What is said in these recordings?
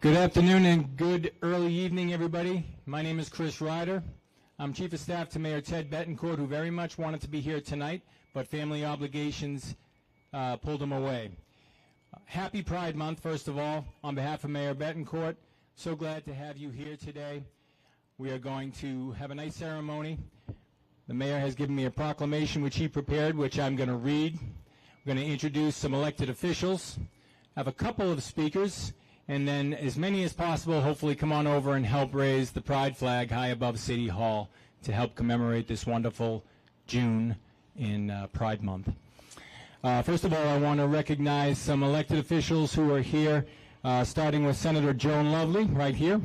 Good afternoon and good early evening, everybody. My name is Chris Ryder. I'm Chief of Staff to Mayor Ted Betancourt, who very much wanted to be here tonight, but family obligations pulled him away. Happy Pride Month, first of all, on behalf of Mayor Betancourt. So glad to have you here today. We are going to have a nice ceremony. The mayor has given me a proclamation which he prepared, which I'm going to read. We're going to introduce some elected officials, have a couple of speakers, and then as many as possible hopefully come on over and help raise the pride flag high above City Hall to help commemorate this wonderful June in Pride Month. First of all, I want to recognize some elected officials who are here, starting with Senator Joan Lovely right here.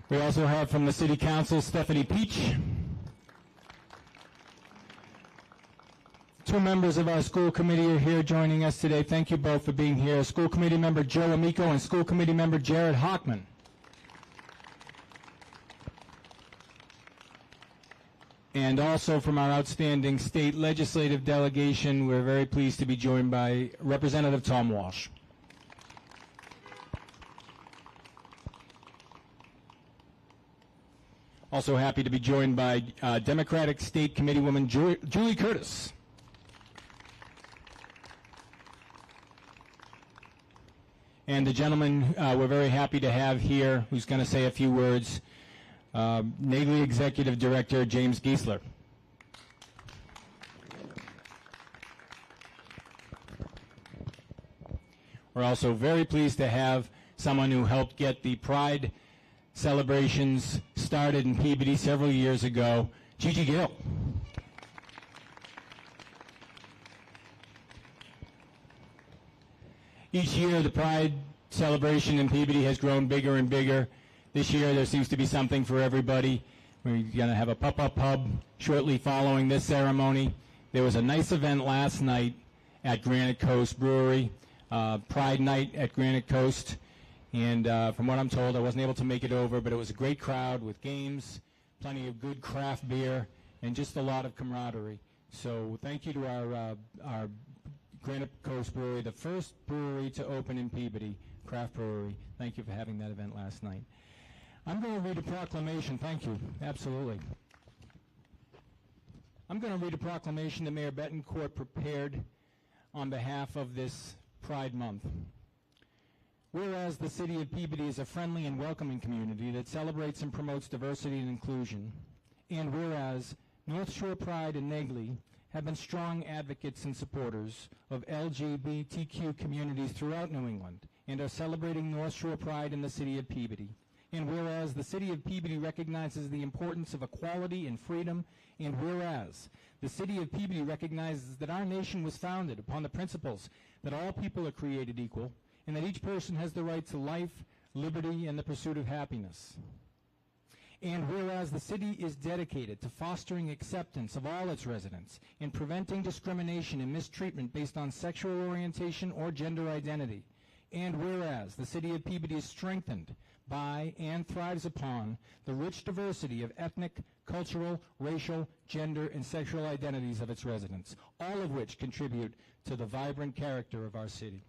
We also have from the City Council Stephanie Peach. Two members of our school committee are here joining us today. Thank you both for being here. School committee member Joe Amico and school committee member Jared Hockman. And also from our outstanding state legislative delegation, we're very pleased to be joined by Representative Tom Walsh. Also happy to be joined by Democratic State Committeewoman Julie Curtis. And the gentleman we're very happy to have here who's going to say a few words, Nagley Executive Director James Giesler. We're also very pleased to have someone who helped get the Pride celebrations started in Peabody several years ago, Gigi Gill. Each year, the Pride celebration in Peabody has grown bigger and bigger. This year, there seems to be something for everybody. We're going to have a pop-up pub shortly following this ceremony. There was a nice event last night at Granite Coast Brewery, Pride Night at Granite Coast. And from what I'm told, I wasn't able to make it over, but it was a great crowd with games, plenty of good craft beer, and just a lot of camaraderie. So thank you to our Granite Coast Brewery, the first brewery to open in Peabody, craft brewery. Thank you for having that event last night. I'm going to read a proclamation. Thank you. Absolutely. I'm going to read a proclamation that Mayor Betancourt prepared on behalf of this Pride Month. Whereas the city of Peabody is a friendly and welcoming community that celebrates and promotes diversity and inclusion, and whereas North Shore Pride and Nagley have been strong advocates and supporters of LGBTQ communities throughout New England and are celebrating North Shore Pride in the city of Peabody. And whereas the city of Peabody recognizes the importance of equality and freedom, and whereas the city of Peabody recognizes that our nation was founded upon the principles that all people are created equal and that each person has the right to life, liberty, and the pursuit of happiness. And whereas the city is dedicated to fostering acceptance of all its residents and preventing discrimination and mistreatment based on sexual orientation or gender identity. And whereas the city of Peabody is strengthened by and thrives upon the rich diversity of ethnic, cultural, racial, gender, and sexual identities of its residents, all of which contribute to the vibrant character of our city.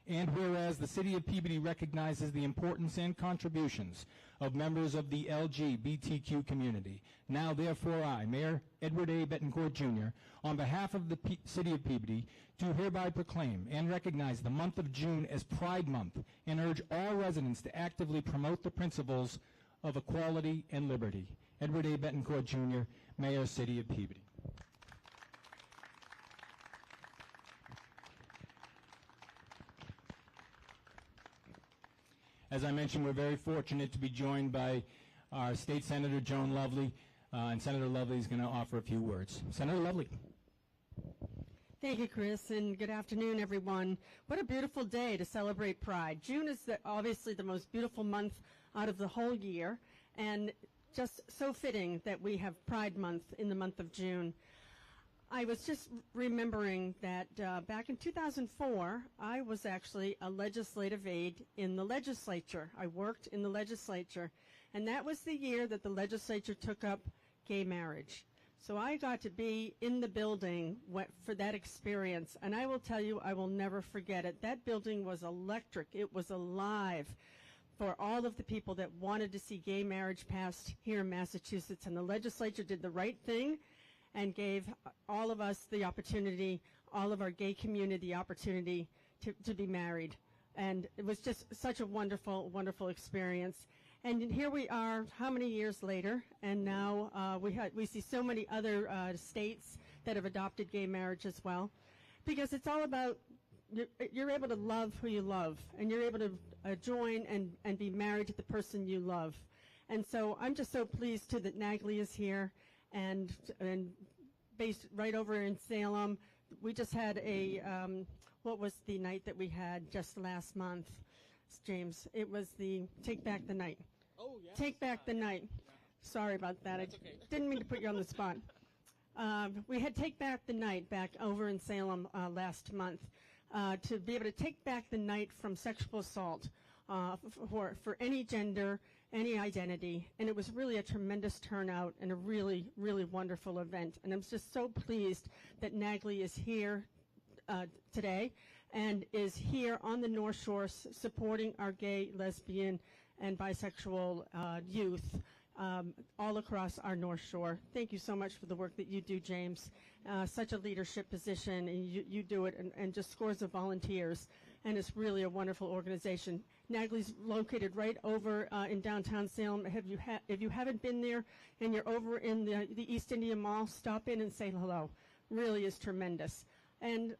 And whereas the city of Peabody recognizes the importance and contributions of members of the LGBTQ community, now therefore I, Mayor Edward A. Betancourt Jr., on behalf of the city of Peabody, do hereby proclaim and recognize the month of June as Pride Month and urge all residents to actively promote the principles of equality and liberty. Edward A. Betancourt Jr., Mayor, City of Peabody. As I mentioned, we're very fortunate to be joined by our State Senator Joan Lovely, and Senator Lovely is going to offer a few words. Senator Lovely. Thank you, Chris, and good afternoon, everyone. What a beautiful day to celebrate Pride. June is obviously the most beautiful month out of the whole year, and just so fitting that we have Pride Month in the month of June. I was just remembering that back in 2004, I was actually a legislative aide in the legislature. I worked in the legislature, and that was the year that the legislature took up gay marriage. So I got to be in the building for that experience, and I will tell you, I will never forget it. That building was electric. It was alive for all of the people that wanted to see gay marriage passed here in Massachusetts, and the legislature did the right thing and gave all of us the opportunity, all of our gay community the opportunity to be married. And it was just such a wonderful, wonderful experience. And here we are, how many years later, and now we see so many other states that have adopted gay marriage as well, because it's all about you're able to love who you love, and you're able to join and be married to the person you love. And so I'm just so pleased too that NAGLI is here, and based right over in Salem. We just had what was the night that we had just last month, James? It was the Take Back the Night. Oh, yeah. Take Back the Night. Yeah. Sorry about that. That's I okay. didn't mean to put you on the spot. We had Take Back the Night back over in Salem last month to be able to take back the night from sexual assault for any gender, any identity. And it was really a tremendous turnout and a really, really wonderful event. And I'm just so pleased that NAGLI is here today and is here on the North Shore supporting our gay, lesbian, and bisexual youth all across our North Shore. Thank you so much for the work that you do, James. Such a leadership position, and you do it, and just scores of volunteers, and it's really a wonderful organization. NAGLI's located right over in downtown Salem. If you haven't been there and you're over in the East India Mall, stop in and say hello. Really is tremendous. And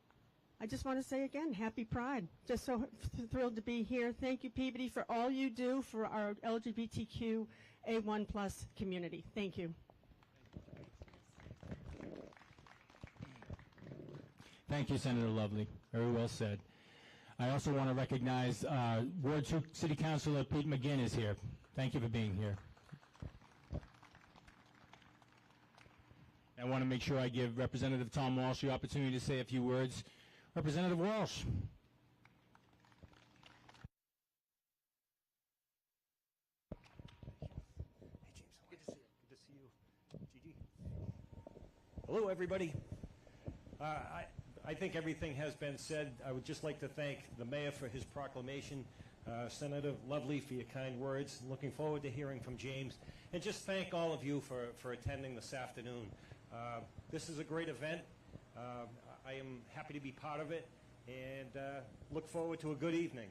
I just want to say again, happy Pride. Just so thrilled to be here. Thank you, Peabody, for all you do for our LGBTQ A1+ community. Thank you. Thank you, Senator Lovely. Very well said. I also want to recognize Ward 2 City Councilor Pete McGinn is here. Thank you for being here. I want to make sure I give Representative Tom Walsh the opportunity to say a few words. Representative Walsh. Hey, James. Good to see you. Gigi. Hello, everybody. I think everything has been said. I would just like to thank the mayor for his proclamation, Senator Lovely for your kind words. Looking forward to hearing from James. And just thank all of you for attending this afternoon. This is a great event. I am happy to be part of it and look forward to a good evening.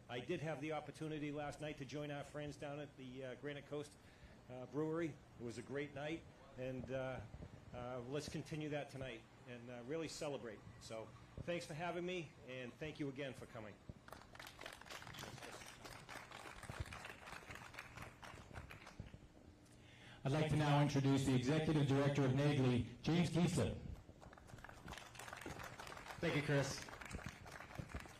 I did have the opportunity last night to join our friends down at the Granite Coast Brewery. It was a great night, and let's continue that tonight and really celebrate. So thanks for having me, and thank you again for coming. I'd like to now introduce the Executive Director of NAGLI, James Kiesler. Thank you, Chris.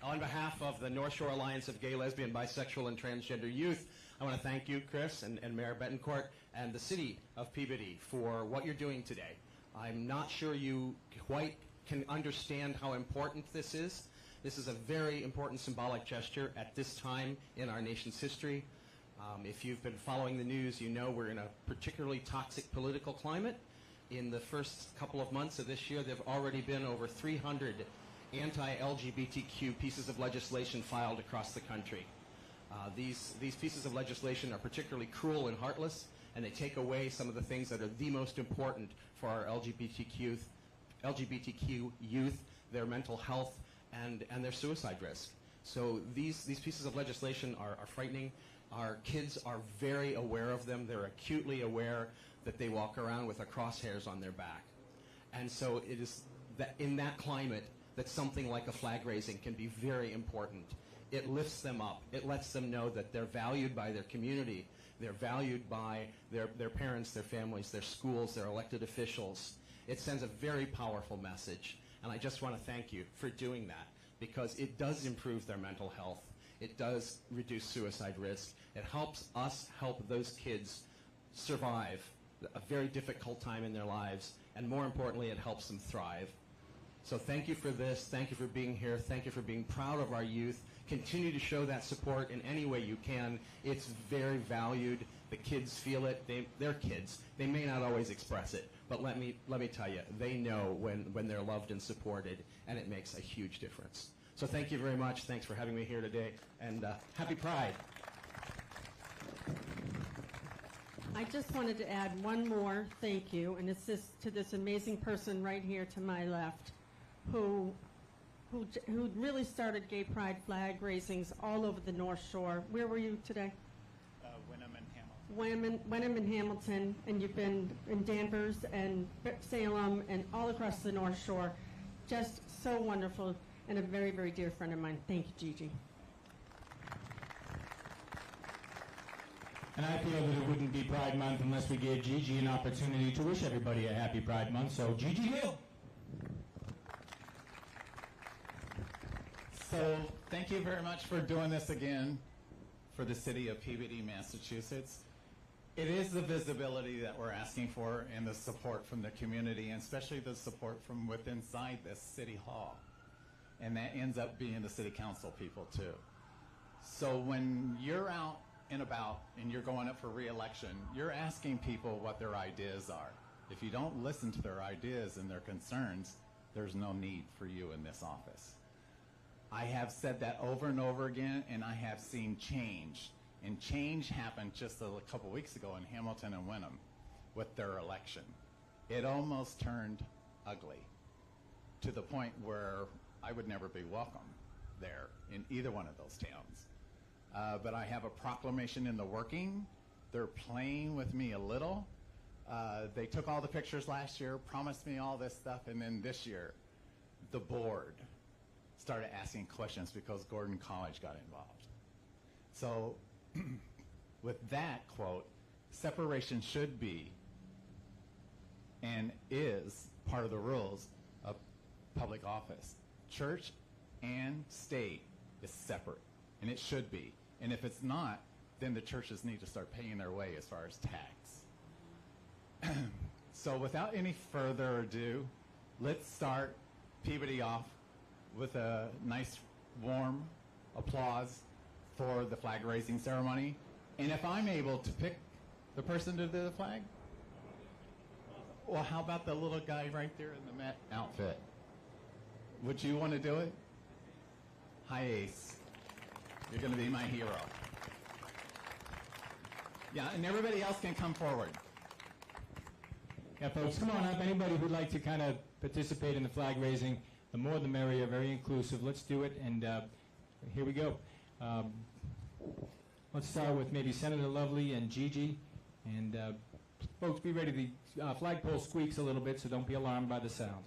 On behalf of the North Shore Alliance of Gay, Lesbian, Bisexual, and Transgender Youth, I want to thank you, Chris, and Mayor Betancourt, and the City of Peabody for what you're doing today. I'm not sure you quite can understand how important this is. This is a very important symbolic gesture at this time in our nation's history. If you've been following the news, you know we're in a particularly toxic political climate. In the first couple of months of this year, there have already been over 300 anti-LGBTQ pieces of legislation filed across the country. These pieces of legislation are particularly cruel and heartless, and they take away some of the things that are the most important for our LGBTQ youth, their mental health, and their suicide risk. So these pieces of legislation are frightening. Our kids are very aware of them. They're acutely aware that they walk around with crosshairs on their back. And so it is that in that climate that something like a flag raising can be very important. It lifts them up. It lets them know that they're valued by their community. They're valued by their parents, their families, their schools, their elected officials. It sends a very powerful message. And I just want to thank you for doing that, because it does improve their mental health. It does reduce suicide risk. It helps us help those kids survive a very difficult time in their lives, and more importantly, it helps them thrive. So thank you for this. Thank you for being here. Thank you for being proud of our youth. Continue to show that support in any way you can. It's very valued. The kids feel it. They're kids. They may not always express it, But let me tell you, they know when they're loved and supported, and it makes a huge difference. So thank you very much. Thanks for having me here today, and happy Pride. I just wanted to add one more thank you, and it's to this amazing person right here to my left, who really started gay pride flag raisings all over the North Shore. Where were you today? Wenham and Hamilton. Wenham and Hamilton, and you've been in Danvers and Salem and all across the North Shore. Just so wonderful, and a very, very dear friend of mine. Thank you, Gigi. And I feel that it wouldn't be Pride Month unless we gave Gigi an opportunity to wish everybody a happy Pride Month. So, Gigi Hill. So, thank you very much for doing this again for the city of Peabody, Massachusetts. It is the visibility that we're asking for and the support from the community, and especially the support from within inside this city hall. And that ends up being the city council people too. So when you're out and about and you're going up for re-election, you're asking people what their ideas are. If you don't listen to their ideas and their concerns, there's no need for you in this office. I have said that over and over again, and I have seen change. And change happened just a couple weeks ago in Hamilton and Wenham with their election. It almost turned ugly to the point where I would never be welcome there in either one of those towns. But I have a proclamation in the working. They're playing with me a little. They took all the pictures last year, promised me all this stuff, and then this year, the board started asking questions because Gordon College got involved. So with that quote, separation should be and is part of the rules of public office. Church and state is separate, and it should be. And if it's not, then the churches need to start paying their way as far as tax. So without any further ado, let's start Peabody off with a nice warm applause for the flag raising ceremony. And if I'm able to pick the person to do the flag, well, how about the little guy right there in the Met outfit? Would you want to do it? Hi, Ace. You're going to be my hero. Yeah, and everybody else can come forward. Yeah, folks, come on up. Anybody who'd like to kind of participate in the flag raising, the more the merrier, very inclusive. Let's do it, and here we go. Let's start with maybe Senator Lovely and Gigi. And folks, be ready. The flagpole squeaks a little bit, so don't be alarmed by the sound.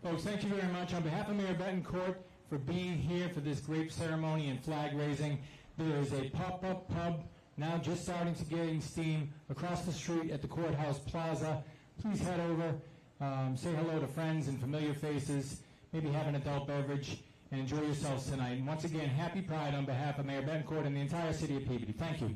Folks, thank you very much. On behalf of Mayor Betancourt for being here for this great ceremony and flag raising, there is a pop-up pub now just starting to gain steam across the street at the Courthouse Plaza. Please head over, say hello to friends and familiar faces, maybe have an adult beverage, and enjoy yourselves tonight. And once again, happy Pride on behalf of Mayor Betancourt and the entire city of Peabody. Thank you.